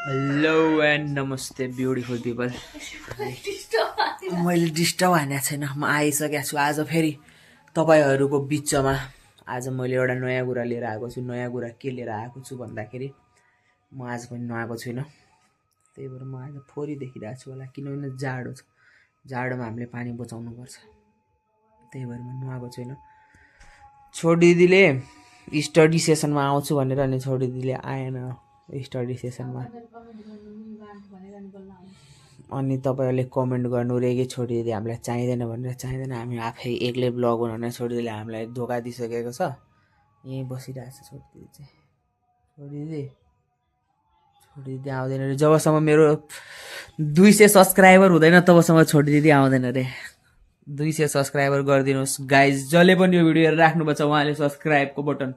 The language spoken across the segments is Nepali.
हेलो एन्ड नमस्ते ब्युटिफुल पिपल। मैले डिस्टर्ब हानेको छैन, म आइसकेको छु आज फेरि तपाईँहरूको बिचमा। आज मैले एउटा नयाँ कुरा लिएर आएको छु। नयाँ कुरा के लिएर आएको छु भन्दाखेरि म आज पनि नुहाएको छुइनँ, त्यही भएर म आज फोरी देखिरहेको छु होला, किनभने जाडो छ। जाडोमा हामीले पानी बचाउनुपर्छ, त्यही भएर म नुहाएको छुइनँ। छोडी दिदीले स्टडी सेसनमा आउँछु भनेर अनि छोडी दिदीले आएन स्टडी सेसनमा। अनि तपाईँहरूले कमेन्ट गर्नु रे कि छोडी दिदी हामीलाई चाहिँदैन भनेर। चाहिँदैन, हामी आफै एक्लै ब्लग बनाउने। छोडी दिदीले हामीलाई धोका दिइसकेको छ। यहीँ बसिरहेको छ छोडी दिदी चाहिँ। छोडी दिदी आउँदैन रे। जबसम्म मेरो 200 सब्सक्राइबर हुँदैन तबसम्म छोडी दिदी आउँदैन रे। 200 सब्सक्राइबर गरिदिनुहोस् गाइज। जसले पनि यो भिडियो हेरेर राख्नुपर्छ उहाँले सब्सक्राइबको बटन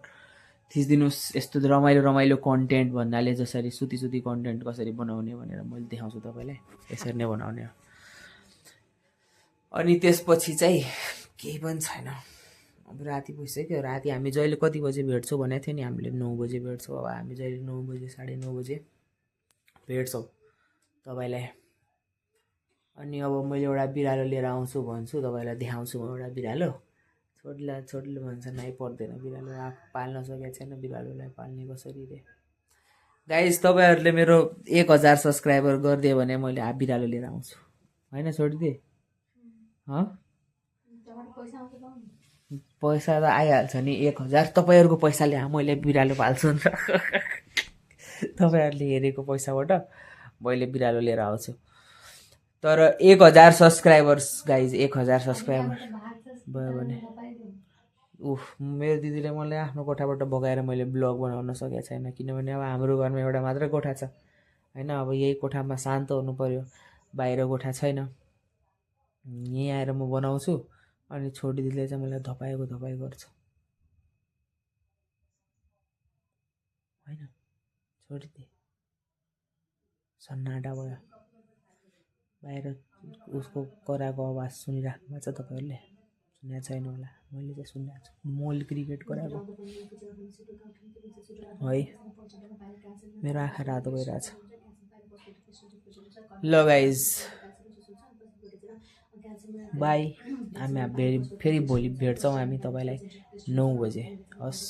थिचिदिनुहोस्। यस्तो रमाइलो रमाइलो कन्टेन्ट भन्नाले जसरी सुती कन्टेन्ट कसरी बनाउने भनेर मैले देखाउँछु तपाईँलाई। यसरी नै बनाउने हो। अनि त्यसपछि चाहिँ केही पनि छैन। अब राति भइसक्यो। राति हामी जहिले कति बजे भेट्छौँ भनेको थियो नि, हामीले 9 बजे भेट्छौँ। अब हामी जहिले 9 बजे 9:30 बजे भेट्छौँ तपाईँलाई। अनि अब मैले एउटा बिरालो लिएर आउँछु भन्छु, तपाईँलाई देखाउँछु म एउटा बिरालो। छोरीले भन्छ नै पर्दैन, बिरालो पाल्न सकेको छैन, बिरालोलाई पाल्ने कसरी रे। गाइज तपाईँहरूले मेरो 1000 सब्सक्राइबर गरिदियो भने मैले बिरालो लिएर आउँछु, होइन छोडिदिए? पैसा त आइहाल्छ नि। 1000 तपाईँहरूको पैसाले मैले बिरालो पाल्छु नि त। तपाईँहरूले हेरेको पैसाबाट मैले बिरालो लिएर आउँछु। तर 1000 सब्सक्राइबर्स गाइज, 1000 सब्सक्राइबर भयो भने मेरो दिदीले मलाई आफ्नो कोठाबाट बगाएर मैले ब्लग बनाउन सकेको छैन, किनभने अब हाम्रो घरमा एउटा मात्रै कोठा छ होइन। अब यही कोठामा शान्त हुनु पर्यो, बाहिर कोठा छैन। यहीँ आएर म बनाउँछु अनि छोडी दिदीले चाहिँ मलाई धपाइ गर्छ होइन। छोडिदिए सन्नाटा भयो। बाहिर उसको कराएको आवाज सुनिराख्नु भएको छ तपाईँहरूले? सुनेको छैन होला, मैले चाहिँ सुनेको छु। मोल क्रिकेट कराएको है। मेरो आँखा रातो भइरहेछ। ल गाइज बाई। हामी फेरि भोलि भेट्छौँ हामी तपाईँलाई 9 बजे। हस्।